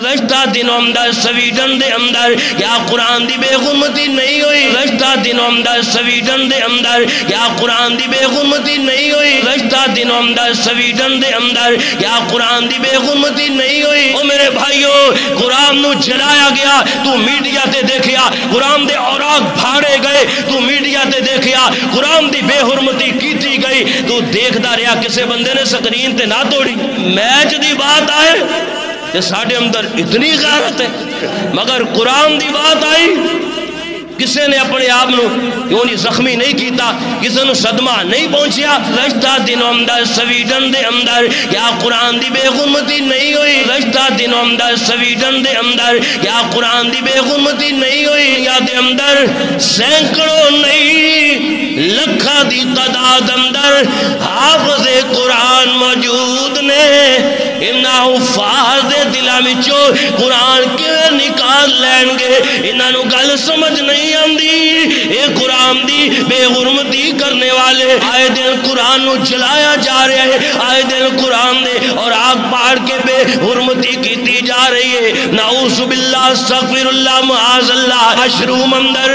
گزشتہ دنوں اندر سویڈن دے اندر یا قرآن دی بے غرمتی نہیں ہوئی. گزشتہ دنوں اندر سویڈن دے اندر یا قرآن دی بے غرمتی نہیں ہوئی. گزشتہ دنوں اندر سویڈن دے اندر یا قرآن دی بے غرمتی نہیں ہوئی. او میرے بھائیو قرآن نو جلایا گیا تو میڈیا تے دیکھیا قرآن دے اوراق بھاڑے گئے تو میڈیا تے دیکھیا قرآن دی بے حرمتی کیتی گئی تو دیکھدا رہیا کسے بندے نے سکرین تے نہ توڑی. میچ دی بات آئے کہ ساڑھے اندر اتنی غیرت ہے مگر قرآن دی بات آئی کسے نے اپنے آپ نو یونی زخمی نہیں کیتا کسے نو صدمہ نہیں پہنچیا. گزشتہ دنوں اندر سویڈن دے اندر یا قرآن دی بے غرمتی نہیں ہوئی. گزشتہ دنوں اندر سویڈن دے اندر یا قرآن دی بے غرمتی نہیں ہوئی. یا دے اندر سینکڑوں نہیں لکھا دی تعداد اندر حافظ قرآن موجود نے. انہاں حفاظ دے دلاں وچوں قرآن کیویں نکال لین گے انہاں نو گل سمجھ نہیں آندی. اے قرآن دی بے غرمتی کرنے والے آئے دن قرآن نو جلایا جا رہے ہیں. آئے دن قرآن دے اور آگ پاڑ کے بے حرمتی کیتی جا رہی ہے. نعوذ باللہ استغفر اللہ معاذ اللہ. مشروم اندر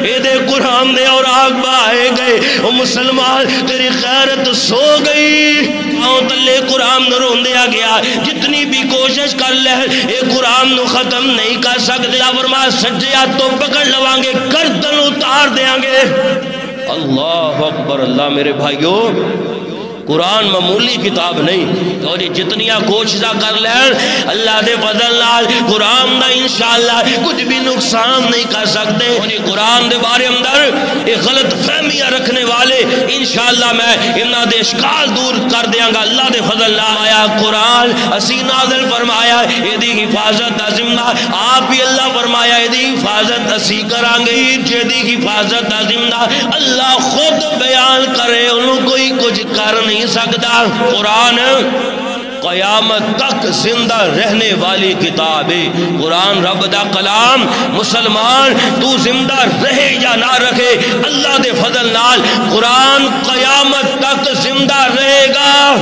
اے دے قرآن دے اور آگ بائے گئے. او مسلمان تیری خیرت سو گئی. آؤں تلے قرآن نو رون دیا گیا جتنی بھی کوشش کر لے اے قرآن نو ختم نہیں کر سکتے. فرما سجیا تو پکڑ لوان گے گردن اتار دیاں گے. اللہ اکبر. اللہ میرے بھائیو قرآن معمولی کتاب نہیں اور جتنیاں کوششاں کر لیں اللہ دے فضل نال قرآن دا انشاءاللہ کچھ بھی نقصان نہیں کر سکتے. اور قرآن دے بارے اندر ایک غلط فہمیاں رکھنے والے انشاءاللہ میں انہاں دے اشکال دور کر دیاں گا اللہ دے فضل نال. آیا قرآن اسی نازل فرمایا اے دی حفاظت دا ذمہ آپ ہی اللہ فرمایا اے دی حفاظت اسی کران گے. جے دی حفاظت دا ذمہ اللہ خود بیان کرے انہوں کوئی کچھ کر نہیں سکتا. قرآن قیامت تک زندہ رہنے والی کتاب ہے. قرآن رب دا کلام. مسلمان تو زندہ رہے یا نہ رکھے اللہ دے فضل نال قرآن قیامت تک زندہ رہے گا.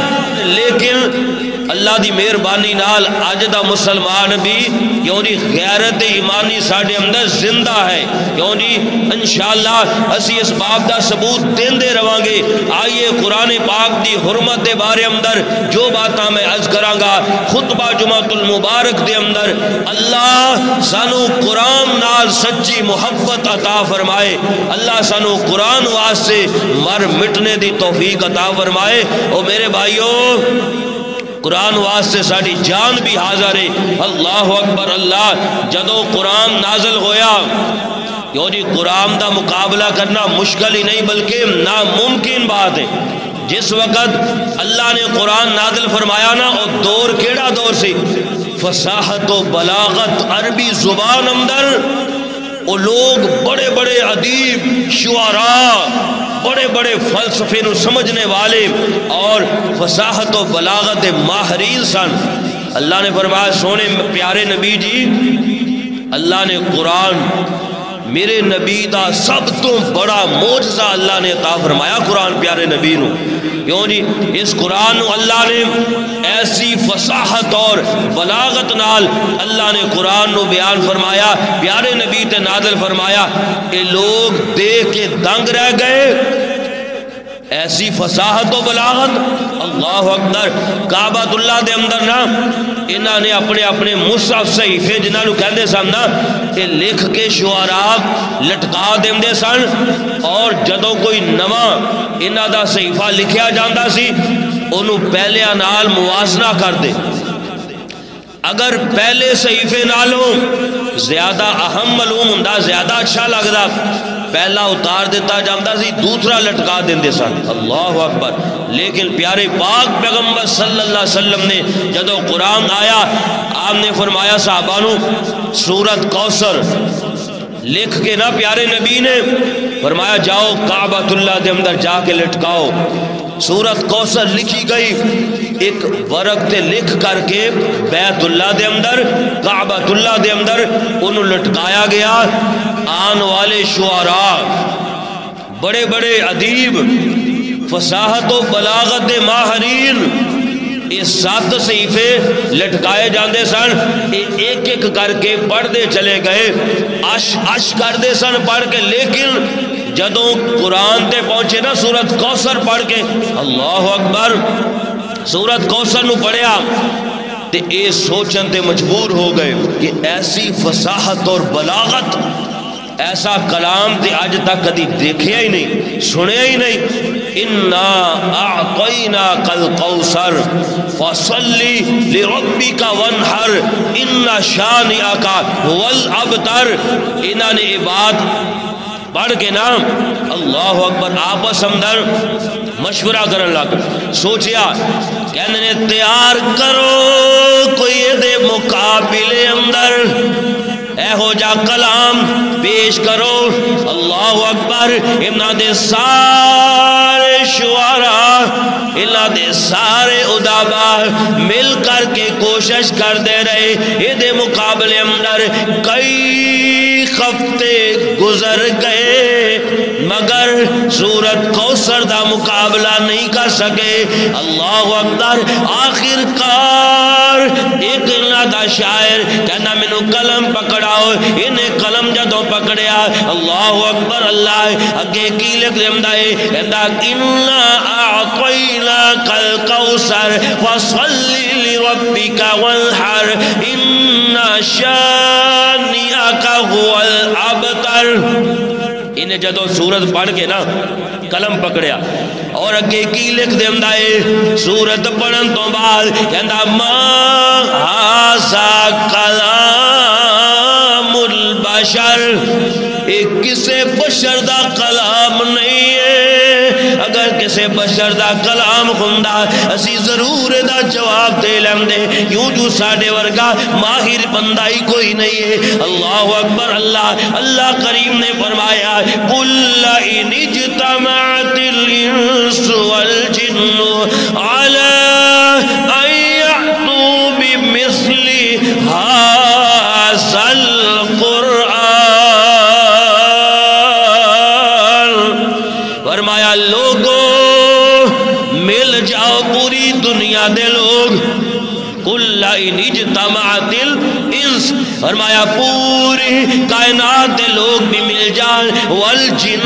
لیکن اللہ دی مہربانی نال اج دا مسلمان بھی کیوں جی غیرت ایمانی ساڈے اندر زندہ ہے. کیوں جی انشاءاللہ اسی اس باب دا ثبوت دیندے رہاں گے. آئیے قرآن پاک دی حرمت دے بارے اندر جو باتاں میں عرض کراں گا خطبہ جمعۃ المبارک دے اندر اللہ سانو قرآن نال سچی محبت عطا فرمائے. اللہ سانو قرآن واسطے مر مٹنے دی توفیق عطا فرمائے. او میرے بھائیو قرآن واسطے ساڑی جان بھی حاضر ہے. اللہ اکبر. اللہ جدو قرآن نازل ہویا کیوں جی قرآن دا مقابلہ کرنا مشکل ہی نہیں بلکہ ناممکن بات ہے. جس وقت اللہ نے قرآن نازل فرمایا نا اور دور کیڑا دور سی فصاحت و بلاغت عربی زبان اندر وہ لوگ بڑے بڑے ادیب شعراء بڑے بڑے فلسفے نو سمجھنے والے اور فصاحت و بلاغت ماہرین سن. اللہ نے فرمایا سونے پیارے نبی جی اللہ نے قرآن میرے نبی دا سب تو بڑا معجزہ اللہ نے عطا فرمایا قرآن پیارے نبی نو. کیوں جی اس قرآن نو اللہ نے ایسی فصاحت اور بلاغت نال اللہ نے قرآن نو بیان فرمایا پیارے نبی تے نازل فرمایا. اے لوگ دیکھ کے دنگ رہ گئے. ایسی فصاحت و بلاغت. اللہ اکبر. کعبۃ اللہ دے اندر نا انہاں نے اپنے اپنے مصحف صحیفے جنہاں نو کہندے سن نا اے لکھ کے شعراء لٹکا دیندے سن اور جدوں کوئی نواں انہاں دا صحیفہ لکھیا جاندا سی اونوں پہلیاں نال موازنہ کر دے. اگر پہلے صحیفے نالوں زیادہ اہم معلوم ہوندا زیادہ اچھا لگدا پہلا اتار دیتا جاندا سی دوسرا لٹکا دیندے سن. اللہ اکبر. لیکن پیارے پاک پیغمبر صلی اللہ علیہ وسلم نے جدو قرآن آیا آپ نے فرمایا صحابہ نو سورت کوثر لکھ کے نا پیارے نبی نے فرمایا جاؤ کعبۃ اللہ دے اندر جا کے لٹکاؤ. سورت کوثر لکھی گئی ایک ورق تے لکھ کر کے بیت اللہ دے اندر کعبۃ اللہ دے اندر انہوں لٹکایا گیا. آن والے شعراء بڑے بڑے ادیب فصاحت و بلاغت ماہرین یہ 7 صحیفے لٹکائے جاندے سن، ایک ایک کر کے پڑھتے چلے گئے، اش کرتے سن پڑھ کے، لیکن جدوں قرآن تے پہنچے نا سورت کوثر پڑھ کے، اللہ اکبر، سورت کوثر نو پڑھیا تے اے سوچن تے مجبور ہو گئے کہ ایسی فصاحت اور بلاغت، ایسا کلام تے آج تک کدی دیکھیا ہی نہیں، سنیا ہی نہیں۔ انا اعطیناک الکوثر فصلی لربک وانحر ان شانئک هو الابتر۔ انہاں نے یہ بات پڑھ کے نا اللہ اکبر آپس اندر مشورہ کرن لگ، سوچیا کہنے نے تیار کرو کوئی دے مقابلے اندر اے ہو جا کلام پیش کرو۔ اللہ اکبر، انہاں دے سارے شعراء، انہاں دے سارے ادابا مل کر کے کوشش کر دے رہے، یہ دے مقابلے اندر کئی ہفتے گزر گئے مگر سورت کوثر دا مقابلہ نہیں کر سکے۔ اللہ اکبر، آخر کار ایک دا شاعر کہنا مینوں قلم پکڑاؤ، انہیں قلم جدوں پکڑیا، اللہ اکبر، اللہ اگے کی لکھ دیندا ہے، کہندا انا اعطیناک الکوثر فصلی لربک وانحر ان شانئک هو الابتر۔ انہیں جدوں سورت پڑھ کے نا قلم پکڑیا اور اگے کی لکھ دیندا ہے، سورت پڑھن تو بعد کہندا ما ھذا کلام البشر، ایک کسے بشر دا کلام نہیں ہے، اگر کسے بشر دا کلام ہوندا اسی ضرور دا جواب دے لیندے، کیوں جو ساڈے ورگا ماہر بندہ ہی کوئی نہیں ہے۔ اللہ اکبر، اللہ کریم نے فرمایا قل لئن اجتمعت الانس والجن على ان يأتوا بمثل هذا القرآن، فرمایا لوگو مل جاؤ پوری دنیا دے لوگ، قل لئن اجتمعت الانس، فرمایا پوری کائنات دے لوگ بھی مل جان، والجن،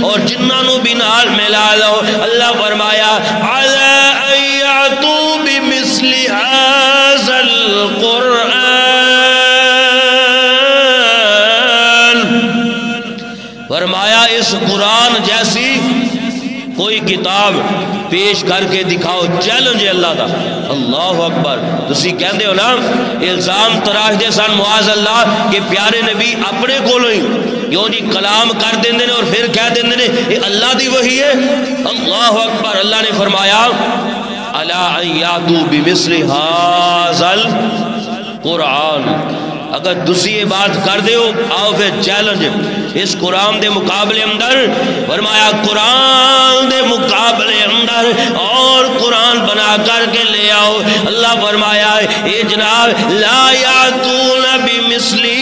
اور جنانوں بھی نال ملا لو، اللہ فرمایا علی ان یأتوا بمثل هذا القرآن، فرمایا اس قرآن جیسی کوئی کتاب پیش کر کے دکھاؤ، چیلنج ہے اللہ دا۔ اللہ اکبر، تسی کہندے ہو نا الزام تراش دے سن معاذ اللہ کہ پیارے نبی اپنے کولوں ہی کیوں جی کلام کر دیندے نے اور پھر کہہ دیندے نے یہ اللہ دی وحی ہے۔ اللہ اکبر، اللہ نے فرمایا الا ان یاتوا بمثل ھذا القرآن، اگر تسی یہ بات کر دے ہو آؤ پھر چیلنج اس قرآن دے مقابلے اندر، فرمایا قرآن دے مقابلے اندر اور قرآن بنا کر کے لے آؤ۔ اللہ فرمایا اے جناب لا یاتون بمثلہ،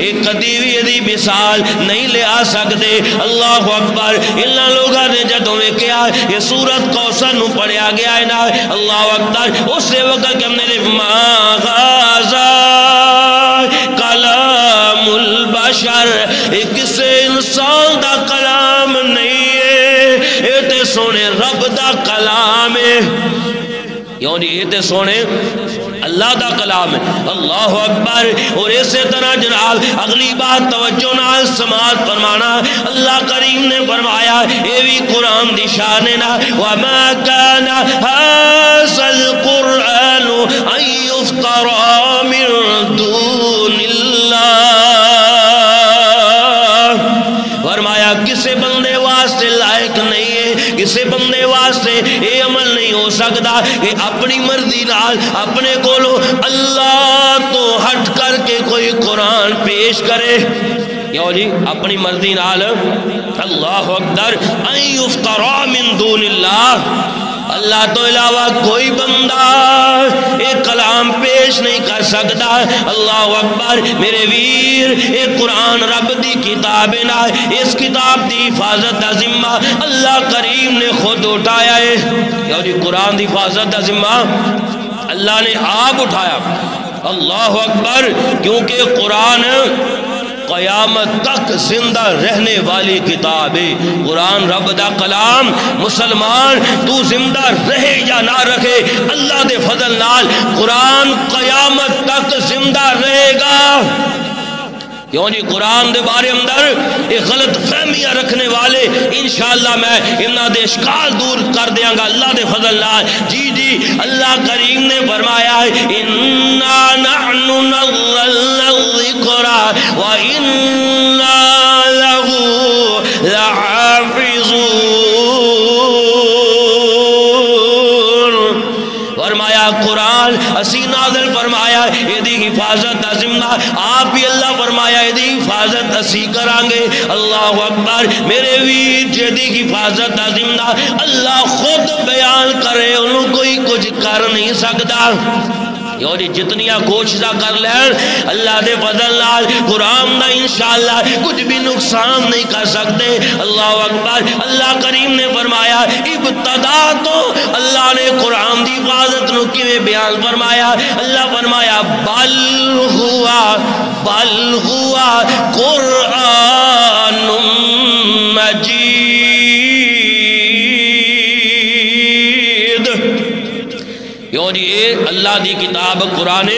ایک کدی بھی یہ مثال نہیں لے آ سکتے۔ اللہ اکبر، اللہ لوگوں نے جدوں کیا یہ سورت کوثر نو پڑھیا گیا ہے نا، اللہ اکبر، اس سے وقت کہ ہم نے ما ھذا کلام البشر، کسے انسان دا کلام نہیں ہے، یہ تے سونے رب دا کلام ہے، یعنی یہ تے سونے اللہ دا کلام ہے۔ اللہ اکبر، اور اسی طرح جناب اگلی بات توجہ نال سماعت فرمانا، اللہ کریم نے فرمایا اے بھی قرآن دی شان ہے نا، وما كان هذا القرآن ان يفترى من دون اللہ، فرمایا کسے بندے واسطے لائق نہیں ہے، کسے بندے واسطے یہ عمل نہیں ہو سکتا کہ اپنی مرضی نال اپنے کولو اللہ تو ہٹ کر کے کوئی قرآن پیش کرے، کیوں جی اپنی مرضی نال۔ اللہ اکبر، ان یفترا من دون اللہ، اللہ تو علاوہ کوئی بندہ ایک کلام پیش نہیں کر سکتا. اللہ اکبر میرے ویر. ایک قرآن رب دی کتاب نا, اس کتاب دی حفاظت دا ذمہ اللہ کریم نے خود اٹھایا ہے. یا جی قرآن دی حفاظت دا ذمہ اللہ نے آپ اٹھایا. اللہ اکبر. کیونکہ قرآن قیامت تک زندہ رہنے والی کتاب ہے. قرآن رب دا کلام. مسلمان تو زندہ رہے یا نہ رکھے, اللہ دے فضل نال قرآن قیامت تک زندہ رہے گا. کیوں جی قرآن دے بارے اندر ایک غلط فہمیاں رکھنے والے انشاءاللہ میں انہاں دے اشکال دور کر دیاں گا اللہ دے فضل نال. جی جی اللہ کریم نے فرمایا ہے اِنَّا نَحْنُ نَزَّلْنَا الذِّكْرَ وَإِنَّا لَهُ لَحَافِظُونَ. فرمایا قرآن اسی نازل فرمایا یہ حفاظت دا ذمہ آپ بھی اللہ فرمایا یہ حفاظت اسی کرانگے. اللہ اکبر میرے ویر. جدی حفاظت دا ذمہ اللہ خود بیان کرے انہوں کوئی کچھ کر نہیں سکتا. یعنی جتنیاں کوششاں کر لیں اللہ دے فضل نال قرآن دا انشاءاللہ کچھ بھی نقصان نہیں کر سکتے. اللہ اکبر. اللہ کریم نے فرمایا ابتدا تو اللہ نے قرآن دی حفاظت نو کیویں بیان فرمایا. اللہ فرمایا بل ہوا قرآن مجید. یہ اللہ دی کتاب قرآن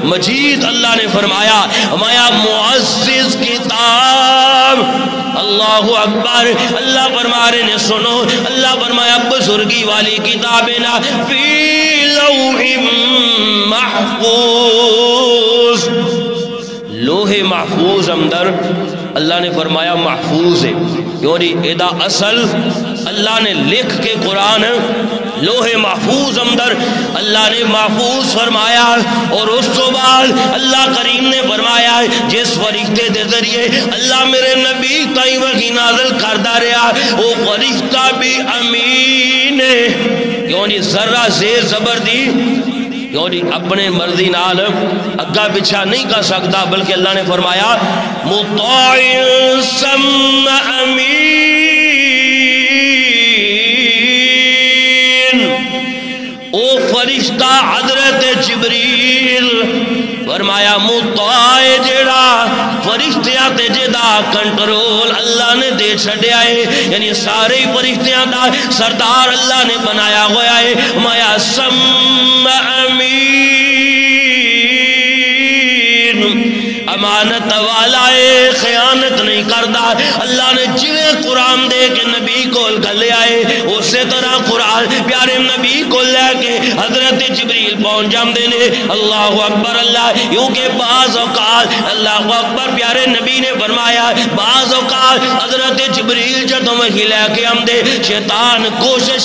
مجید اللہ نے فرمایا معزز کتاب. اللہ اکبر. اللہ فرما رہے نے سنو اللہ فرمایا بزرگی والی کتاب نا فی لوح محفوظ. لوح محفوظ اندر اللہ نے فرمایا محفوظ ہے. یعنی ادا اصل اللہ نے لکھ کے قرآن لوح محفوظ اندر اللہ نے محفوظ فرمایا. اور اس تو بعد اللہ کریم نے فرمایا جس فرشتے دے ذریعے اللہ میرے نبی تائی وحی نازل کردہ رہا وہ فرشتہ بھی امین ہے. یعنی ذرہ زیر زبر دی یعنی اپنے مرضی نال اگا پچھا نہیں کر سکتا بلکہ اللہ نے فرمایا مطاع ثم امین. او فرشتہ حضرت جبریل فرمایا مطاع جڑا فرشتیاں تے جدا کنٹرول اللہ نے دے چھڑیا ہے. یعنی سارے فرشتیاں دا سردار اللہ نے بنایا ہویا ہے. مایا سم امین امانت والا ہے خیانت نہیں کردا. اللہ نے جویں قرآن دے کے نبی کو گلے آئے اسی طرح قرآن پیارے نبی کو لے کے حضرت جبریل پہنچ جاندے نے. اللہ اکبر. اللہ یوں کہ بعض اوقات اللہ اکبر پیارے نبی نے فرمایا بعض اوقات حضرت جبریل جدوں وحی لے کے آمدے شیطان کوشش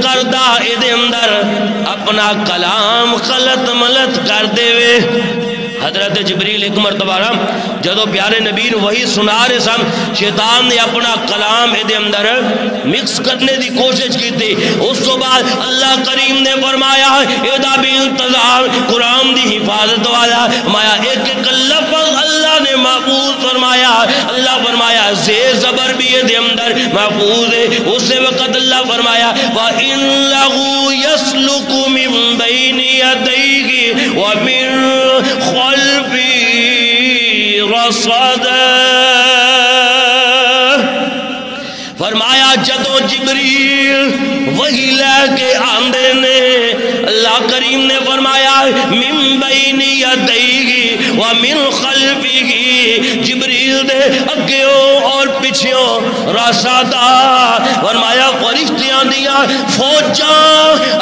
کردہ ادھے اندر اپنا کلام غلط ملت کر دے وے. حضرت جبریل ایک مرتبہ جدو پیارے نبی نے وہی سنا رہے سن شیطان نے اپنا کلام ادھے اندر مکس کرنے دی کوشش کی تھی. اس تو بعد اللہ کریم نے فرمایا ادھا بھی انتظام قرآن دی حفاظت والا مایا ایک ایک لفظ اللہ نے محفوظ فرمایا. اللہ فرمایا زیر زبر بھی ادھے اندر محفوظ ہے. اسی وقت اللہ فرمایا وَإِنَّهُ يَسْلُكُ مِن بَيْنِ يَدَيْهِ وَمِن خَلْفِهِ رَصَدًا. فرمایا جدو جبریل وہی لے کے آندے نے اللہ کریم نے فرمایا من بین یدیہ ومن خلفہ جبریل دے اگیوں اور پچھوں رسدا. فرمایا فرشتیاں دیا فوجاں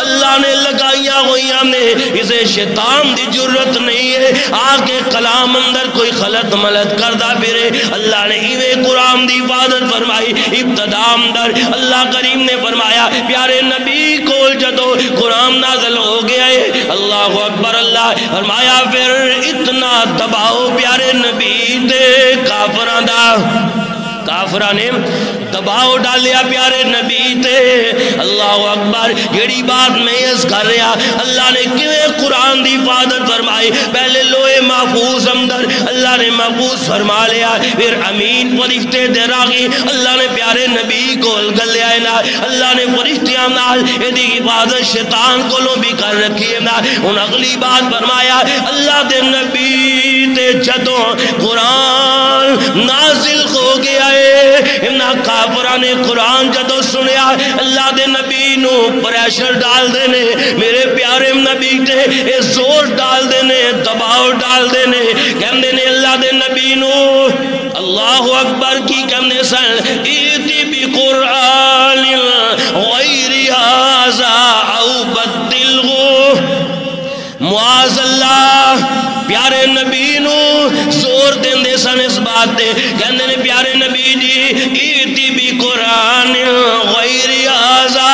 اللہ نے لگائیاں ہوئیاں نے اسے شیطان دی جرت نہیں ہے آگے کلام اندر کوئی غلط ملت کردہ پھرے. اللہ نے ایویں قرآن دی حفاظت فرمائی. ابتدا اندر اللہ کریم نے فرمایا پیارے نبی کو جدو قرآن نازل ہو گیا ہے اللہ اکبر. اللہ فرمایا پھر اتنا دباؤ پیارے نبی دے کافران نے دباؤ ڈالیا پیارے نبی تے. اللہ اکبر. جیڑی بات میں اس کر رہا اللہ نے کیویں قرآن دی حفاظت فرمائی. پہلے لوہے محفوظ اندر اللہ نے محفوظ فرما لیا, پھر امین فرشتے دے راغی اللہ نے پیارے نبی کو گلیا نا. اللہ نے فرشتیاں نال ایدی حفاظت شیطان کولوں بھی کر رکھی ہے نا. ہن اگلی بات فرمایا اللہ دے نبی تے جدوں قرآن نازل ہو گیا ہے, انہاں کافراں نے قرآن جدوں سنیا اللہ دے نبی نو پریشر ڈال دینے, میرے پیارے نبی تے اے زور ڈال دینے, دباؤ ڈال دینے. کہندے نے اللہ دے نبی نو اللہ اکبر کی کہندے سن ایتی بقرآن غیر ھذا او بدلہ. معاذ اللہ پیارے نبی نو زور دیندے سن اس بات تے. کہندے نے پیارے نبی جی ایتی بقرآن غیر ھذا,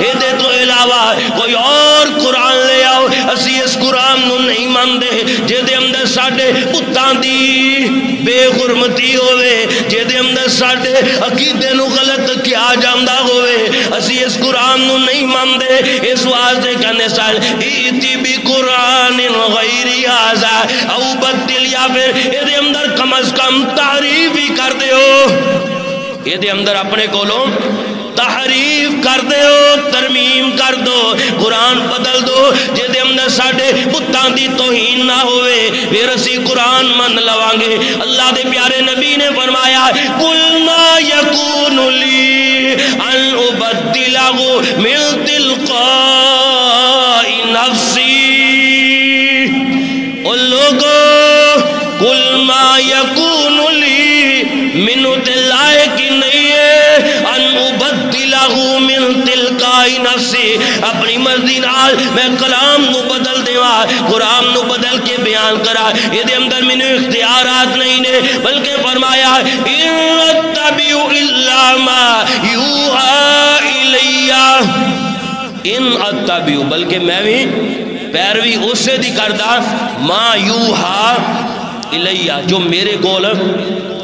ایدے تو علاوہ کوئی اور قرآن لے آؤ, اسی اس قرآن نو نہیں ماندے جے دے اندر ساڈے بتاں دی بے حرمتی ہوئے, جے دے اندر ساڈے عقیدے نو غلط کیا جاندا ہوئے, اسی اس قرآن نو نہیں ماندے. اس واسطے کہنے سال ایتی بقرآن غیر ھذا او بدل, یا پھر اے دے اندر کم از کم تعریف ہی کر دیو, اے دے اندر اپنے کولوں تحریف کر دیو, ترمیم کر دو, قرآن بدل دو جے دے اندر ساڈے بتاں دی توہین نہ ہوئے, پھر اسی قرآن من لوانگے. اللہ دے پیارے نبی نے فرمایا قل ما یکون لی ان ابدلہ من تلقاء نفسی. ان لوگوں قل ما یکون لی منو دلائے کی نہیں ہے ان ابدلہ من تلقاء نفسی, اپنی مرضی نال میں کلام نو بدل دیوا, قرآن نو بدل کے بیان کرا. یہ دے اندر منو اختیارات نہیں نے, بلکہ فرمایا ان اتبع الا ما یوحی الیہ, ان اتبع بلکہ میں بھی پیروی اسے دی کردا ما یوحی الیہ, جو میرے کول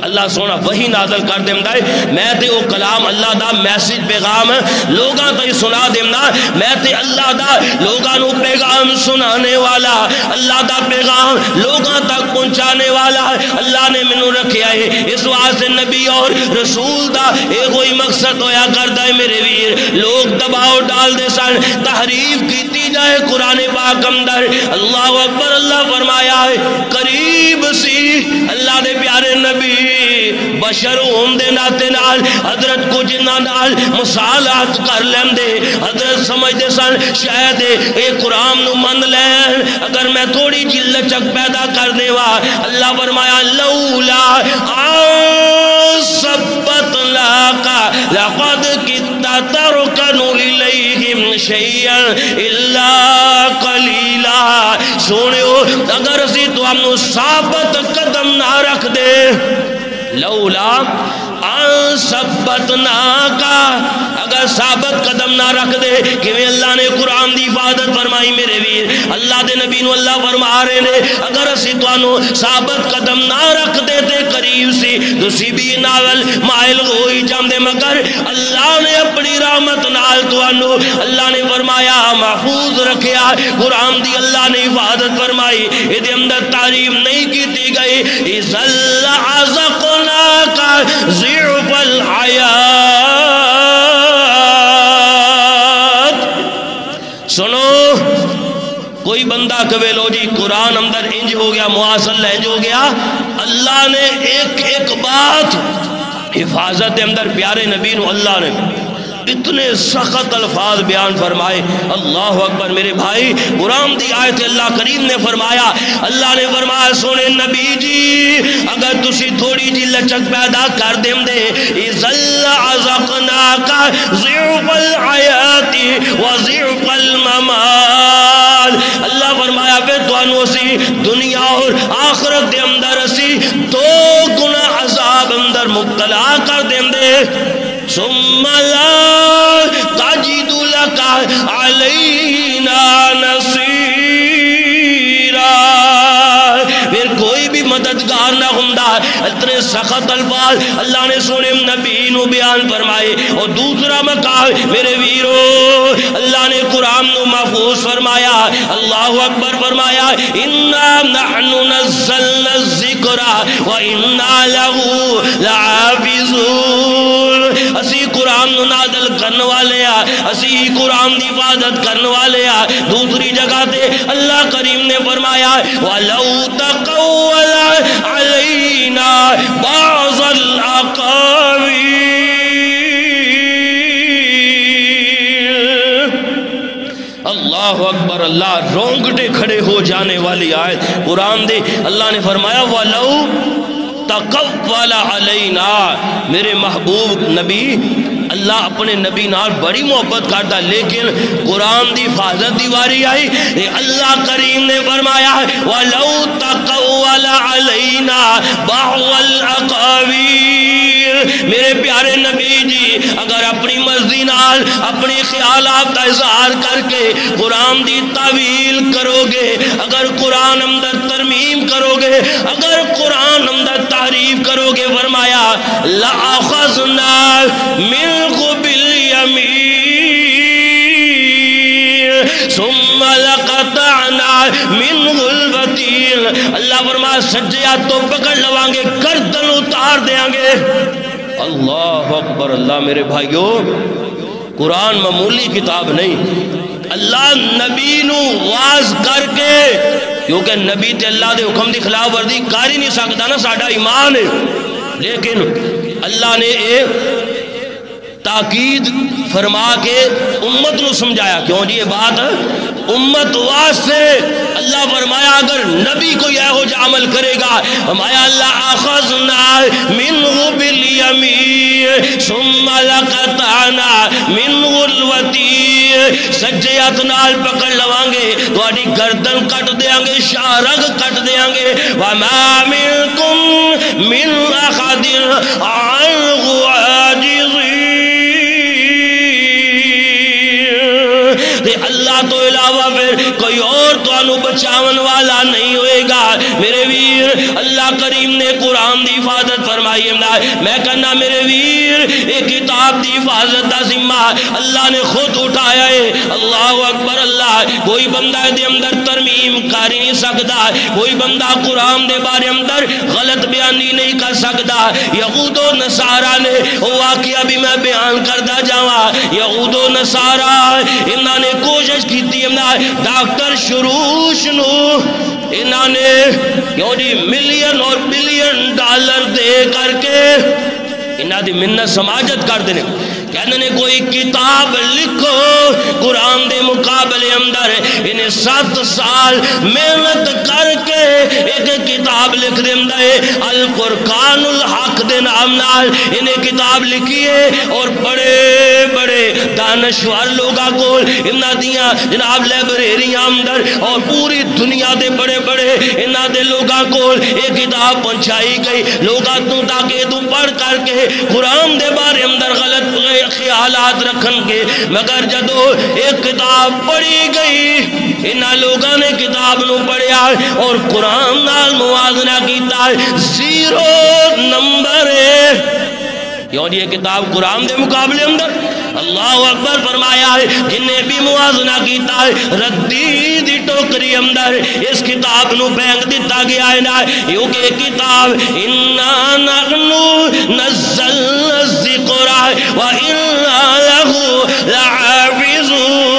اللہ سونا وہی نازل کر دیمدا ہے. میں تے او کلام اللہ دا میسج پیغام لوگاں تے سنا دیمدا, میں تے اللہ دا لوگاں نو پیغام سنانے والا, اللہ دا پیغام لوگاں تک پہنچانے والا اللہ نے مینوں رکھیا ہے. اس واسطے نبی اور رسول دا اے کوئی مقصد ہویا کردا ہے میرے ویر. لوگ دباؤ ڈال دے سن, تحریف کیتی جائے قرآن پاک اندر. اللہ اکبر. اللہ فرمایا ہے قریب سی اللہ دے پیارے نبی بشر ہون دے ناتے نال حضرت کو جنہ نال مسالات کر لیندے, حضرت سمجھ دے سن شاید اے قرآن نو من لین اگر میں تھوڑی جی لچک پیدا کر دیوا. اللہ فرمایا لولا ثبتناک لقد کدت ترکن الیہم شیئا الا قلیلا. سنو اگر اسی تو ہم نو ثابت قدم نہ رکھ دے, لولا ان ثبتناک, اگر ثابت قدم نہ رکھ دے کہ اللہ نے قرآن دی حفاظت فرمائی میرے ویر. اللہ دے نبی نو اللہ فرما رہے نے اگر اسی توانو ثابت قدم نہ رکھ دے تے قریب سی تسی بھی ناول مائل ہوئی جاندے, مگر اللہ نے اپنی رحمت نال توانو اللہ نے فرمایا محفوظ رکھیا. قرآن دی اللہ نے حفاظت فرمائی, اے اندر تعریف نہیں کیتی گئی. اذا لعذقناک ضعف الحیات. سنو کوئی بندہ کہے لو جی قرآن اندر انج ہو گیا, مواصل انج ہو گیا. اللہ نے ایک ایک بات حفاظت اندر پیارے نبی نو اللہ نے اتنے سخت الفاظ بیان فرمائے. اللہ اکبر. میرے بھائی قرآن دی آیت اللہ کریم نے فرمایا, اللہ نے فرمایا سونے نبی جی اگر تسی تھوڑی جی لچک پیدا کر دیں دے اِذَلَّ عَزَقْنَاكَ ضِعْفَ الْحَيَاةِ وَضِعْفَ الْمَمَالِ. اللہ فرمایا پھر تو انو اسی دنیا اور آخرت دے اندر اسی دو گنا عذاب اندر مبتلا کر دیں دے. ثم لا تجد لك علينا نصيرا. پھر کوئی بھی مددگار نہ ہوندا. اتنے سخت الفاظ اللہ نے سونے نبی نو بیان دوسرا مقام میرے ویرو اللہ نے قرآن نو محفوظ فرمایا اللہ اکبر فرمایا انا نحن نزلنا الذکر وانا له لحافظون اسی قرآن نو نازل کرنے والے اسی قرآن دی حفاظت کرنے والے دوسری جگہ تے اللہ کریم نے فرمایا وَلَوْ تَقَوَّلَ عَلَيْنَا بَعْضَ الْأَقَاوِيلِ اللہ اکبر اللہ رونگٹے کھڑے ہو جانے والی آیت قرآن دے اللہ نے فرمایا وَلَوْ تَقَوَّلَ عَلَيْنَا میرے محبوب نبی اللہ اپنے نبی نال بڑی محبت کرتا لیکن قرآن دی حفاظت دی واری آئی اللہ کریم نے فرمایا وَلَوْ تَقَوَّلَ عَلَيْنَا بَعْضَ الْأَقَاوِيلِ میرے پیارے نبی جی اگر اپنی مرضی نال اپنی خیالات کا اظہار کر کے قرآن دی تعویل کرو گے اگر قرآن اندر ترمیم کرو گے اگر قرآن اندر تعریف کرو گے فرمایا لَأَخَذْنَا مِنْهُ بِالْيَمِينِ ثُمَّ لَقَطَعْنَا مِنْهُ الْوَتِينَ اللہ فرمایا سجے ہاتھ تو پکڑ لوائیں گے گردن اتار دیں گے اللہ اکبر اللہ میرے بھائیو قرآن معمولی کتاب نہیں اللہ نبی نو واز کر کے کیونکہ نبی تے اللہ دے حکم دی خلاف ورزی کر ہی نہیں سکتا نا ساڈا ایمان ہے لیکن اللہ نے ایک تاکید فرما کے امت نو سمجھایا کیوں جی یہ بات امت واسطے اللہ فرمایا اگر نبی کو یہ ہو جا عمل کرے گا فرمایا اللہ اخذنا منہ بالیمین ثم لقطعنا منہ الوتین سجیات نال پکڑ لوائیں گے تھوڑی گردن کٹ دیاں گے شارگ کٹ دیاں گے وما منکم من احد عنہ عاجزین اللہ تو علاوہ پھر کوئی اور تو انو بچاون والا نہیں ہوئے گا میرے ویر اللہ کریم نے قرآن دی حفاظت فرمائی میں کہنا میرے ویر ایک کتاب دی حفاظت دا ذمہ اللہ نے خود اٹھایا ہے اللہ اکبر اللہ کوئی بندہ دے اندر ترمیم کر نہیں سکتا کوئی بندہ قرآن دے بارے اندر غلط بیانی نہیں کر سکتا یہود و نصارہ نے واقعہ بھی میں بیان کردہ جاواں یہود و نصارہ انہاں نے کوشش کی تھی ڈاکٹر شروش نو انہاں نے کیوں جی ملین اور بلین ڈالر دے کر کے انہاں دی منت سماجت کر دینے کہنے نے کوئی کتاب لکھو قرآن دے مقابلے اندر انہیں 7 سال محنت کر کے ایک کتاب لکھ دے الفرقان الحق دے نام نال انہیں کتاب لکھی ہے اور بڑے بڑے دانشور لوگاں کو انہاں دیاں جناب لائبریریاں اندر اور پوری دنیا دے بڑے بڑے انہاں دے لوگاں کو ایک کتاب پہنچائی گئی لوگاں تو تاکہ تو پڑھ کر کے قرآن دے بارے اندر غلط خیالات رکھن گے مگر جدو ایک کتاب پڑھی گئی انہاں لوگاں نے کتاب نو پڑھیا اور قرآن نال موازنہ کیتا 0 نمبر ہے کیوں یہ کتاب قرآن دے مقابلے اندر اللہ اکبر فرمایا ہے جن نے بھی موازنہ کیتا ہے ردی دی ٹوکری اندر اس کتاب نو پھینک دیتا گیا ہے نا کیونکہ کتاب انا نحن نزلنا الذکر وانا له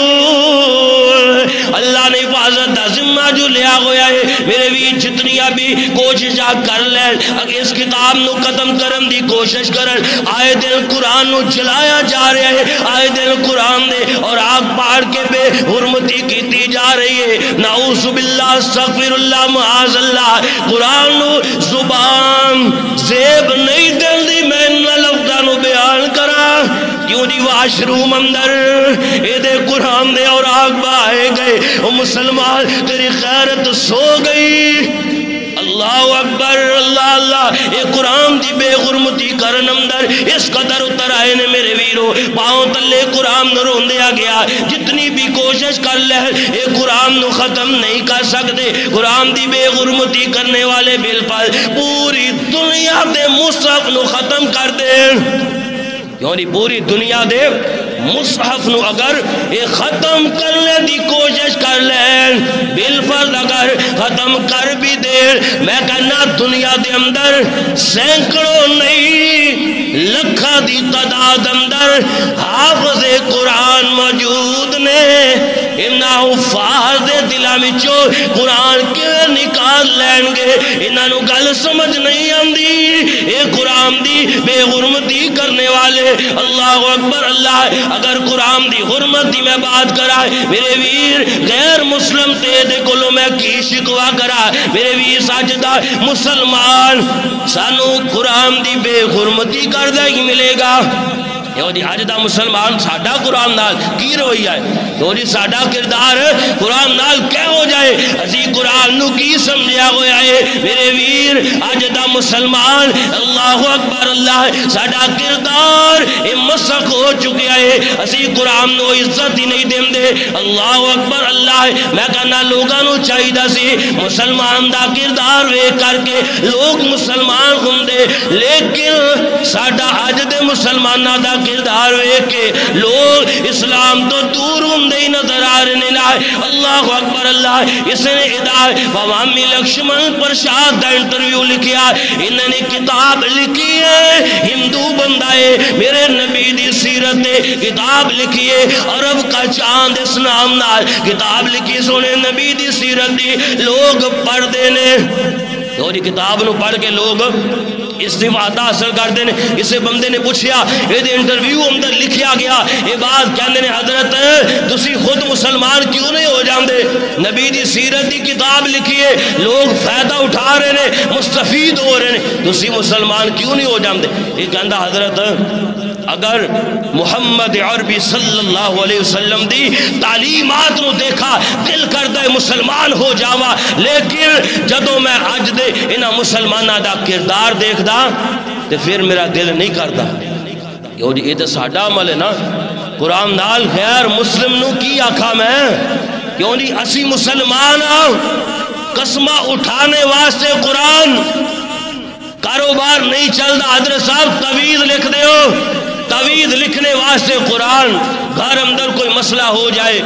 لحافظون اللہ نے حفاظت دا ذمہ جو لیا گیا ہے میرے بھی جتنیاں بھی کوششاں کر لیں اگر اس کتاب نو ختم کرن دی کوشش کرن آئے دل قرآن نو چلایا جا رہے ہیں آئے دل قرآن دے اور آگ پاڑ کے بے حرمتی کیتی جا رہی ہے نعوذ باللہ استغفر اللہ معاذ اللہ قرآن نو زبان زیب نہیں دل دی میں انہا لفظہ نو بیان کرا کیوں دی واش روم اندر اے دے قرآن دے اور آگ بائے گئے وہ مسلمان تیری خیرت سو گئی اللہ اکبر اللہ اللہ اے قرآن دی بے غرمتی کرن اندر اس قدر اتر آئے نے میرے ویرو پاؤں تلے قرآن نہ رون دیا گیا جتنی بھی کوشش کر لے اے قرآن نو ختم نہیں کر سکتے قرآن دی بے غرمتی کرنے والے بالفعل پوری دنیا دے مصحف نو ختم کر دے کیوں نہیں پوری دنیا دے مصحف نو اگر یہ ختم کرنے دی کوشش کر لیں بالفرض اگر ختم کر بھی دے میں کہنا دنیا دے اندر سینکڑوں نہیں لکھا دی تعداد اندر حافظ قرآن موجود نے انہاں حفاظ دے دلاں وچوں قرآن کیویں نکال لین گے انہاں نو گل سمجھ نہیں آندی اے قرآن دی بے حرمتی کرنے والے اللہ اکبر اللہ اگر قرآن دی حرمت دی میں بات کرا میرے ویر غیر مسلم تے دے کولوں میں کی شکوا کرا میرے ویر ساجدہ مسلمان سانو قرآن دی بے حرمتی کردہ ہی ملے گا اج دا مسلمان ساڈا قرآن نال کی رویہ ہے ساڈا کردار قرآن نال کیا ہو جائے اسی قرآن نو کی سمجھا ہویا ہے میرے ویر اج دا مسلمان اللہ اکبر اللہ ساڈا کردار مسخ ہو چکیا ہے اسی قرآن نو عزت ہی نہیں دیں دے اللہ اکبر اللہ میں کہنا لوگاں نو چاہیے سی مسلمان دا کردار وے کر کے لوگ مسلمان ہوں دے لیکن ساڈا اج دے مسلمانہ دا کردار وے کے لوگ اسلام تو دور ہوں دے نظر آ رہے ہیں اللہ اکبر اللہ اس نے عوامی لکشمن پرشاد دا انٹرویو لکھیا انہوں نے کتاب لکھی ہے ہندو بندہ ہے میرے نبی دی سیرت کتاب لکھی ہے عرب کا چاند اس نام نال کتاب لکھی سونے نبی دی سیرت دی لوگ پڑھ دینے اور کتاب نو پڑھ کے لوگ استفادہ حاصل کر دینے اسے بندے نے پوچھیا یہ انٹرویو اندر لکھیا گیا یہ بات کہنے نے حضرت تسی خود مسلمان کیوں نہیں ہو جاندے نبی دی سیرت دی کتاب لکھیے لوگ فائدہ اٹھا رہے ہیں مستفید ہو رہے ہیں تسی مسلمان کیوں نہیں ہو جاندے یہ کہندہ حضرت اگر محمد عربی صلی اللہ علیہ وسلم دی تعلیمات نو دیکھا دل کردہ مسلمان ہو جاوا لیکن جدو میں آج دے انہا مسلمانہ دا کردار دیکھ دا تو پھر میرا دل نہیں کردا یہ تو ساڑھا عمل ہے نا قرآن نال غیر مسلم نو کی آکھا میں کیوں نہیں اسی مسلمان قسمہ اٹھانے واسطے قرآن کاروبار نہیں چلتا حضرت صاحب تویز لکھ دے ہو تویز لکھنے واسطے قرآن گھر اندر کوئی مسئلہ ہو جائے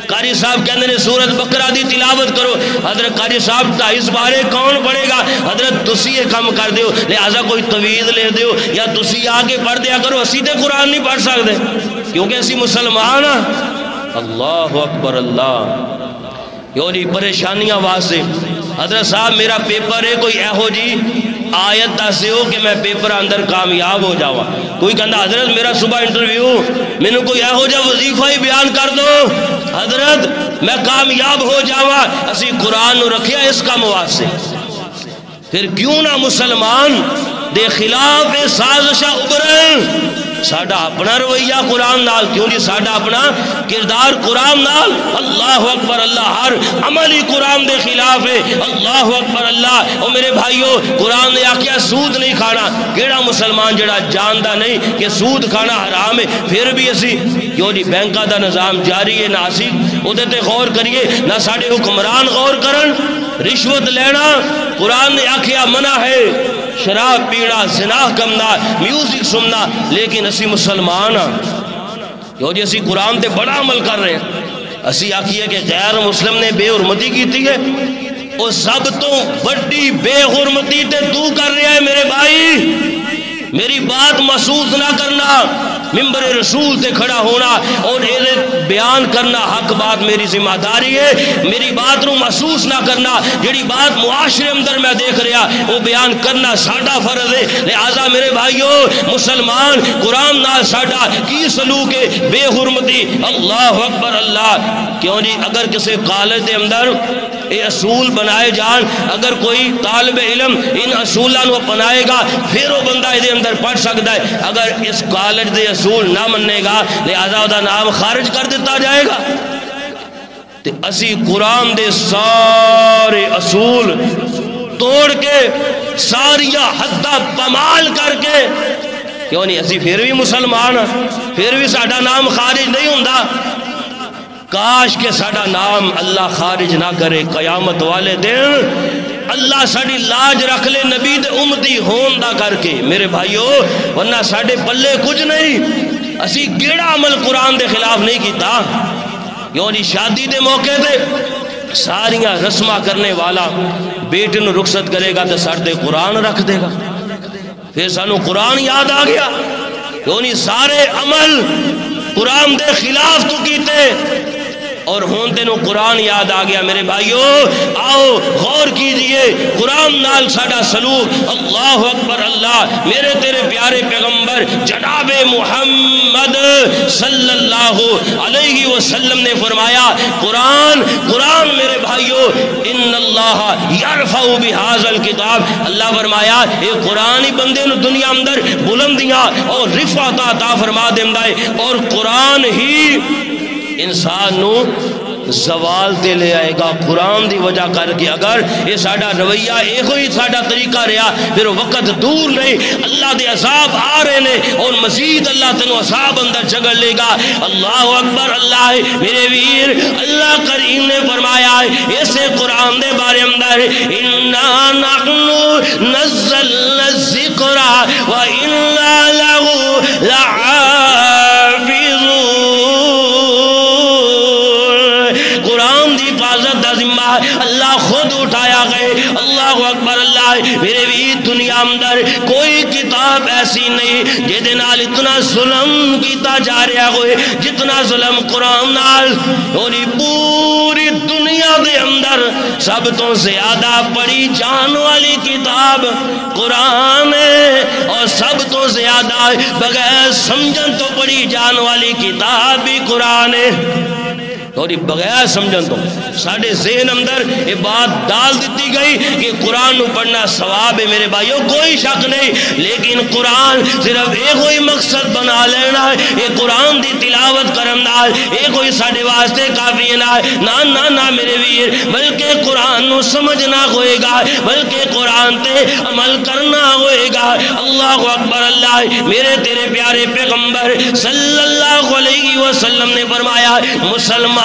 قاری صاحب کہنے نے سورت بقرہ دی تلاوت کرو حضرت قاری صاحب تا اس بارے کون پڑھے گا حضرت تسی یہ کام کر دیو لہذا کوئی تویز لے دیو یا تسی آگے پڑھ دیا کرو اسی تے قرآن نہیں پڑھ سکتے کیونکہ اسی مسلمان اللہ اکبر اللہ یونی پریشانیاں واسے حضرت صاحب میرا پیپر ہے کوئی ایہو جی آیت داسے ہو کہ میں پیپر اندر کامیاب ہو جاوا کوئی کہندہ حضرت میرا صبح انٹرویو میں نے کوئی ایہو جا وظیفہ ہی بیان کر دو حضرت میں کامیاب ہو جاوا اسی قرآن نو رکھیا اس کا مواسے پھر کیوں نہ مسلمان دے خلاف سازشہ ابرن ساڑھا اپنا رویہ قرآن نال کیوں نہیں ساڑھا اپنا کردار قرآن نال اللہ اکبر اللہ ہر عملی قرآن دے خلاف ہے اللہ اکبر اللہ اور میرے بھائیو قرآن نے آکیا سود نہیں کھانا کیڑا مسلمان جڑا جاندہ نہیں کہ سود کھانا حرام ہے پھر بھی اسی کیوں نہیں بینکہ دا نظام جاری ہے نہ اسی ادھے غور کریے نہ ساڑھے حکمران غور کرن رشوت لینا قرآن نے آکیا منع ہے شراب پینا زنا کرنا میوزک سننا لیکن اسی مسلمان کیوں جی اسی قرآن تے بڑا عمل کر رہے ہیں اسی آکھیے کہ غیر مسلم نے بے حرمتی کی تھی ہے وہ سب تو بڑی بے حرمتی تے تو کر رہا ہے میرے بھائی میری بات محسوس نہ کرنا ممبر رسول سے کھڑا ہونا اور بیان کرنا حق بات میری ذمہ داری ہے میری بات نو محسوس نہ کرنا جڑی بات معاشرے اندر میں دیکھ رہا وہ بیان کرنا ساڑھا فرض ہے لہذا میرے بھائیو مسلمان قرآن نال ساڑھا کی سلوک ہے بے حرمتی اللہ اکبر اللہ کیوں نہیں اگر کسی کالج دے اندر یہ اصول بنائے جان اگر کوئی طالب علم ان اصولوں کو اپنائے گا پھر وہ بندہ یہ اندر پڑھ سکتا ہے اگر اس کالج دے اصول نہ مننے گا لہذا دا نام خارج کر دیتا جائے گا تو اسی قرآن دے سارے اصول توڑ کے ساریاں حدہ پمال کر کے کیوں نہیں اسی پھر بھی مسلمان پھر بھی ساڑھا نام خارج نہیں ہوندہ کاش کے ساڑھا نام اللہ خارج نہ کرے قیامت والے دن اللہ ساڑی لاج رکھ لے نبی دے امتی ہون دا کر کے میرے بھائیو، ورنہ ساڑے پلے کچھ نہیں، اسی گیڑا عمل قرآن دے خلاف نہیں کیتا۔ یعنی شادی دے موقع دے ساریاں رسمہ کرنے والا بیٹے نو رخصت کرے گا تو سر دے قرآن رکھ دے گا، پھر سانو قرآن یاد آ گیا، یعنی سارے عمل قرآن دے خلاف تو کیتے اور ہون تینوں قرآن یاد آ گیا۔ میرے بھائیو آؤ غور کیجئے قرآن نال ساڑا سلوک۔ اللہ اکبر، اللہ میرے تیرے پیارے پیغمبر جناب محمد صلی اللہ علیہ وسلم نے فرمایا قرآن میرے بھائیو ان اللہ یرفع بہذا الکتاب، اللہ فرمایا اے قرآن ہی بندے نو دنیا اندر بلندیاں اور رفعت عطا فرما دیندا ہے، اور قرآن ہی انسان نو زوال تے لے آئے گا قرآن دی وجہ کر کے۔ اگر یہ ساڑا رویہ ایک ہوئی ساڑا طریقہ رہا پھر وقت دور نہیں، اللہ دے عذاب آ رہے نے اور مزید اللہ تنو عذاب اندر جگڑ لے گا۔ اللہ اکبر، اللہ میرے ویر، اللہ کریم نے فرمایا ہے ایسے قرآن دے بارے اندر اِنَّا نَحْنُ نَزَّلْنَا الذِّكْرَ وَإِنَّا لَهُ لَحَافِظُونَ، اللہ خود اٹھایا گئے۔ اللہ اکبر، اللہ میرے بھی دنیا اندر کوئی کتاب ایسی نہیں جہدے نال اتنا ظلم کیتا جا رہا ہوئے جتنا ظلم قرآن نال، اور پوری دنیا دے اندر سب تو زیادہ پڑھی جان والی کتاب قرآن ہے، اور سب تو زیادہ بغیر سمجھن تو پڑھی جان والی کتاب بھی قرآن ہے۔ اور بغیر سمجھن تو ساڑھے ذہن اندر یہ بات ڈال دیتی گئی کہ قرآن نو پڑھنا ثواب ہے۔ میرے بھائیوں کوئی شک نہیں، لیکن قرآن صرف ایک کوئی مقصد بنا لینا ہے، یہ قرآن دی تلاوت کرنا ہے ایک کوئی ساڑھے واسطے کافی ہے نہ میرے ویر، بلکہ قرآن نو سمجھنا ہوئے گا، بلکہ قرآن تے عمل کرنا ہوئے گا۔ اللہ اکبر، اللہ میرے تیرے پیارے پیغمبر صلی اللہ علیہ وسلم نے فرمایا مسلمان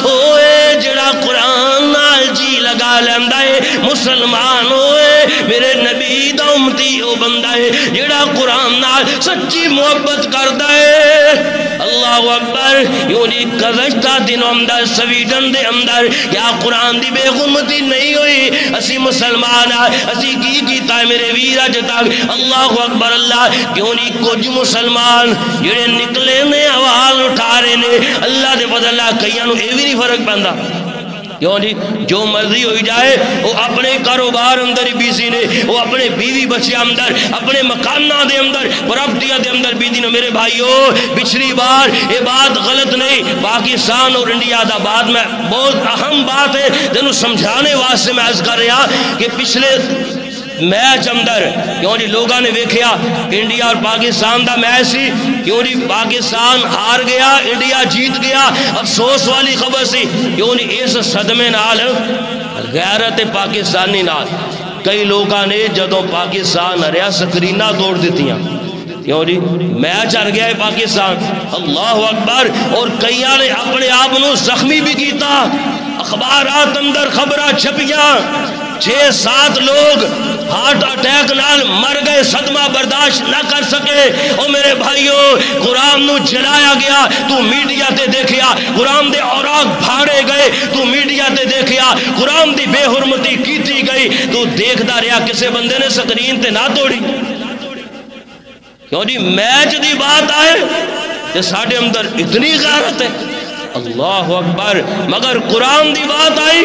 ہوئے جڑا قرآن نال جی لگا لیندہ ہے، مسلمان ہوئے میرے نبی دا امتی او بندہ ہے جڑا قرآن نال سچی محبت کردا ہے۔ اللہ اکبر، یونی گزشتہ دنوں اندر سویڈن دے اندر کیا قرآن دی بے غمتی نہیں ہوئی؟ اسی مسلمان اسی کی کیتا ہے میرے ویرہ جتاک۔ اللہ اکبر، اللہ کیوں نہیں کچھ مسلمان جڑے نکلے نے آواز اٹھا رہے نے، اللہ دے فضل اللہ کئیاں نو اے بھی نہیں فرق پہندا، کیوں جی جو مرضی ہوئی جائے وہ اپنے کاروبار اندر ہی بیزی نے، وہ اپنے بیوی بچے اندر، اپنے مکانہ دے اندر، پراپرٹیاں دے اندر بیزی نے۔ میرے بھائیو پچھلی بار یہ بات غلط نہیں، پاکستان اور انڈیا دا بعد میں بہت اہم بات ہے جنہوں سمجھانے واسطے میں عرض کر رہا کہ پچھلے میچ اندر کیوں جی لوگاں نے ویکھیا انڈیا اور پاکستان دا میچ سی، کیوں جی پاکستان ہار گیا انڈیا جیت گیا، افسوس والی خبر سی، کیوں جی اس صدمے نال غیرت پاکستانی نال کئی لوگاں نے جدوں پاکستان ہریا سکرینہ توڑ دیتیاں، کیوں جی میچ ہار گیا ہے پاکستان۔ اللہ اکبر، اور کئی نے اپنے آپ نو زخمی بھی کیتا، اخبارات اندر خبرہ چھپیاں 6-7 لوگ ہارٹ اٹیک نال مر گئے، صدمہ برداشت نہ کر سکے۔ او میرے بھائیو قرآن نو جلایا گیا، تو میڈیا تے دیکھیا قرآن دے اوراق بھاڑے گئے، تو میڈیا تے دیکھیا قرآن دی بے حرمتی کیتی گئی، تو دیکھدا رہا کسے بندے نے سکرین تے نہ توڑی؟ کیوں جی میچ دی بات آئے تے ساڑھے اندر اتنی غیرت ہے، اللہ اکبر، مگر قرآن دی بات آئی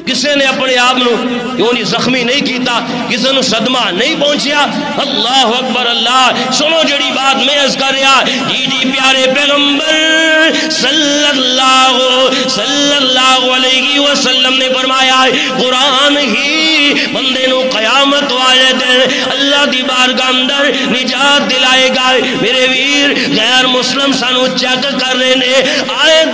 کسے نے اپنے آپ نو کیوں نہیں زخمی نہیں کیتا، کسے نو صدمہ نہیں پہنچیا۔ اللہ اکبر، اللہ سنو جڑی بات میں عرض کر رہا، جی پیارے پیغمبر صلی اللہ علیہ وسلم نے فرمایا قرآن ہی بندے نو قیامت والے دن اللہ دی بارگاہ اندر نجات دلائے گا۔ میرے ویر غیر مسلم سانو چیک کر رہے نے، آئے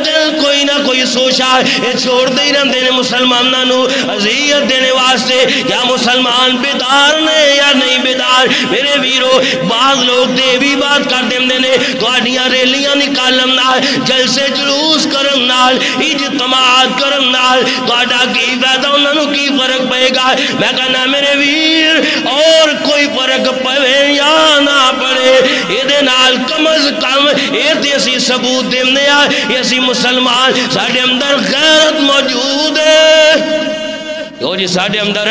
دل کوئی نہ کوئی سوچا یہ چھوڑ دے رہندے نے مسلمانوں نو اذیت دینے واسطے، کیا مسلمان بیدار نے یا نہیں بیدار؟ میرے ویرو بعض لوگ دے بھی بات کر دیندے نے تہاڈیاں ریلیاں نکالن نال، جلسے جلوس کرن نال، اجتماعات کرن نال تہاڈا کی فائدہ انہاں کی فرق پئے گا میں کہنا میرے ویر اور کوئی فرق پوے یا نہ پڑے یہ نال کم از کم یہ اسی ثبوت دینے یہ اسی مسلمان ساڈے اندر غیرت موجود ہے جو جی ساڈے اندر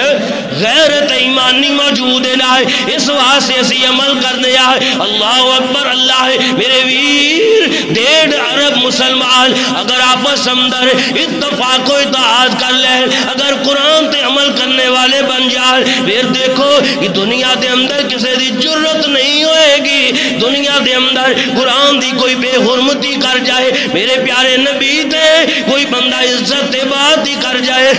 غیرت ایمانی موجود ہے اس واسطے اسی عمل کرنے آئے اللہ اکبر اللہ میرے ویر 1.5 ارب مسلمان اگر آپس اندر اتفاق و اتحاد کر لیں اگر قرآن تے عمل کرنے والے بن جائیں پھر دیکھو کہ دنیا دے اندر کسی دی جرت نہیں ہوئے گی دنیا دے اندر قرآن دی کوئی بے حرمتی کر جائے میرے پیارے نبی تے کوئی بندہ عزت تے بات ہی کر جائے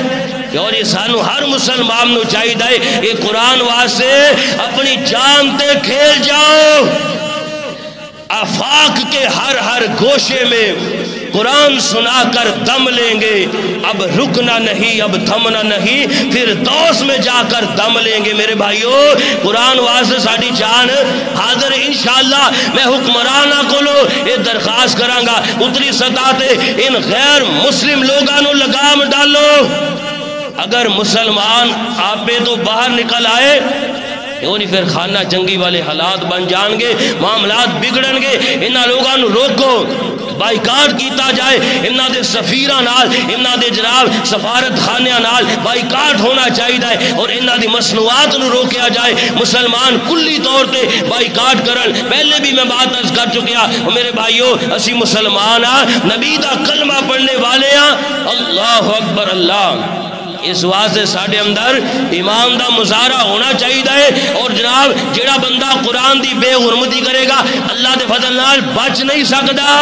اور یہ سانو ہر مسلمان نو چاہیے یہ قرآن واسطے اپنی جان تے کھیل جاؤ آفاق کے ہر گوشے میں قرآن سنا کر دم لیں گے اب رکنا نہیں اب تھمنا نہیں پھر دوس میں جا کر دم لیں گے میرے بھائیو قرآن واسطے ساڑی جان حاضر انشاءاللہ میں حکمرانہ کو لو یہ درخواست کروں گا اتری سطح تے ان غیر مسلم لوگانو لگام ڈالو اگر مسلمان آپ پہ تو باہر نکل آئے یوں نہیں پھر خانہ جنگی والے حالات بن جان گے معاملات بگڑن گے انہاں لوگاں نو روکو بائیکاٹ کیتا جائے انہاں دے سفیراں نال انہاں دے جناب سفارت خانیاں نال بائیکاٹ ہونا چاہیے اور انہاں دی مصنوعات نو روکیا جائے مسلمان کلی طور تے بائیکاٹ کرن پہلے بھی میں بات عرض کر چکیا میرے بھائیو اسی مسلمان ہاں نبی دا کلمہ پڑھنے والے ہاں اللہ اکبر اللہ اس واسطے ساڑھے اندر ایمان دا مظاہرہ ہونا چاہیے اور جناب جڑا بندہ قرآن دی بے حرمتی کرے گا اللہ دے فضل نال بچ نہیں سکتا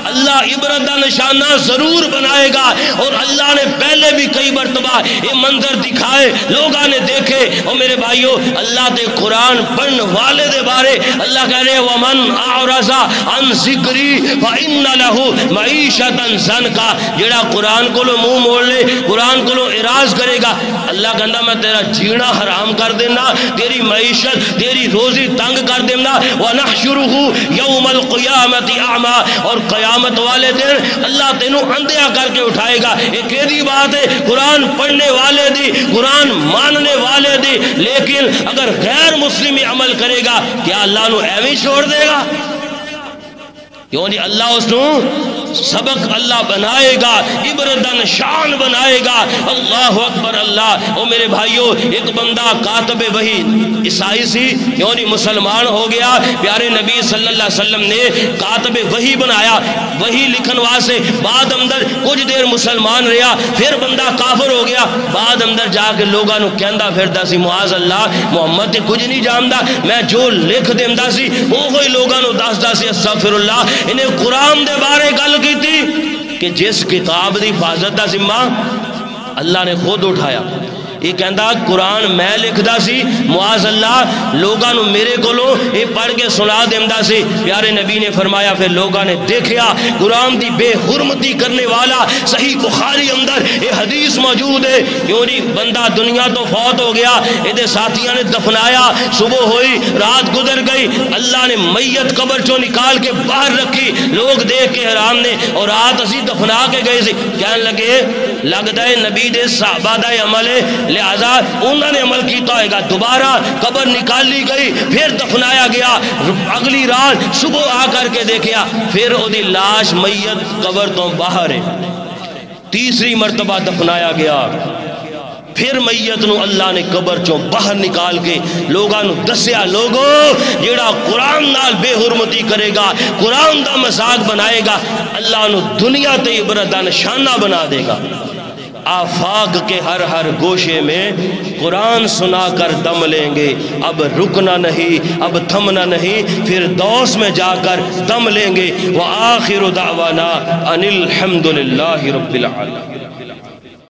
اللہ عبرت دا نشانہ ضرور بنائے گا اور اللہ نے پہلے بھی کئی مرتبہ یہ منظر دکھائے لوگاں نے دیکھے اور میرے بھائیو اللہ دے قرآن پڑھن والے دے بارے اللہ کہہ رہے وَمَنْ أَعْرَضَ عَنْ ذِكْرِي فَإِنَّ لَهُ مَعِيشَةً ضَنْكَ جڑا قرآن کو لو منہ موڑ لے قرآن کو لو اعراض کرے گا اللہ کہندا میں تیرا جینا حرام کر دینا تیری معیشت تیری روزی تنگ کر دینا وَنَحْشُرُهُ يَوْمَ الْقِيَامَةِ أَعْمَى اور قیامت والے دن اللہ تینوں اندھیا کر کے اٹھائے گا ایک ایسی بات ہے قرآن پڑھنے والے دی قرآن ماننے والے دی لیکن اگر غیر مسلمی عمل کرے گا کیا اللہ نو ایویں چھوڑ دے گا کیوں نہیں اللہ اس نو سبق اللہ بنائے گا عبرت دا نشان بنائے گا اللہ اکبر اللہ او میرے بھائیو ایک بندہ کاتب وحی عیسائی سی کیوں نہیں مسلمان ہو گیا پیارے نبی صلی اللہ علیہ وسلم نے کاتب وحی بنایا وحی لکھن واسے بعد اندر کچھ دیر مسلمان رہا پھر بندہ کافر ہو گیا بعد اندر جا کے لوگاں نو کہندا پھردا سی معاذ اللہ محمد تے کچھ نہیں جاندا میں جو لکھ دیندا سی وہ کوئی لوگاں نو دسدا سی استغفر اللہ انہیں قرآن دے بارے گل کی تھی کہ جس کتاب دی حفاظت دا ذمہ اللہ نے خود اٹھایا یہ کہندا قرآن میں لکھدا سی معاذ اللہ لوگاں نو میرے کولو یہ پڑھ کے سنا دیندا سی پیارے نبی نے فرمایا پھر لوگاں نے دیکھیا قرآن دی بے حرمتی کرنے والا صحیح بخاری اندر یہ حدیث موجود ہے کیوں نہیں بندہ دنیا تو فوت ہو گیا یہ ساتھیاں نے دفنایا صبح ہوئی رات گزر گئی اللہ نے میت قبر چوں نکال کے باہر رکھی لوگ دیکھ کے حیران نے اور رات اسی دفنا کے گئے سی کہنے لگے لگتا ہے نبی دے صحابہ دا عمل ہے لہذا انہوں نے عمل کیتا ہوئے گا دوبارہ قبر نکال لی گئی پھر دفنایا گیا اگلی رات صبح آ کر کے دیکھیا پھر او دی لاش میت قبر تو باہر ہے تیسری مرتبہ دفنایا گیا پھر میت نو اللہ نے قبر چوں باہر نکال کے لوگاں نو دسیا لوگو جیڑا قرآن نال بے حرمتی کرے گا قرآن دا مذاق بنائے گا اللہ نو دنیا تے عبرت دا نشانہ بنا دے گا آفاق کے ہر گوشے میں قرآن سنا کر دم لیں گے اب رکنا نہیں اب تھمنا نہیں پھر دوس میں جا کر دم لیں گے وآخر دعوانا ان الحمدللہ رب العالمین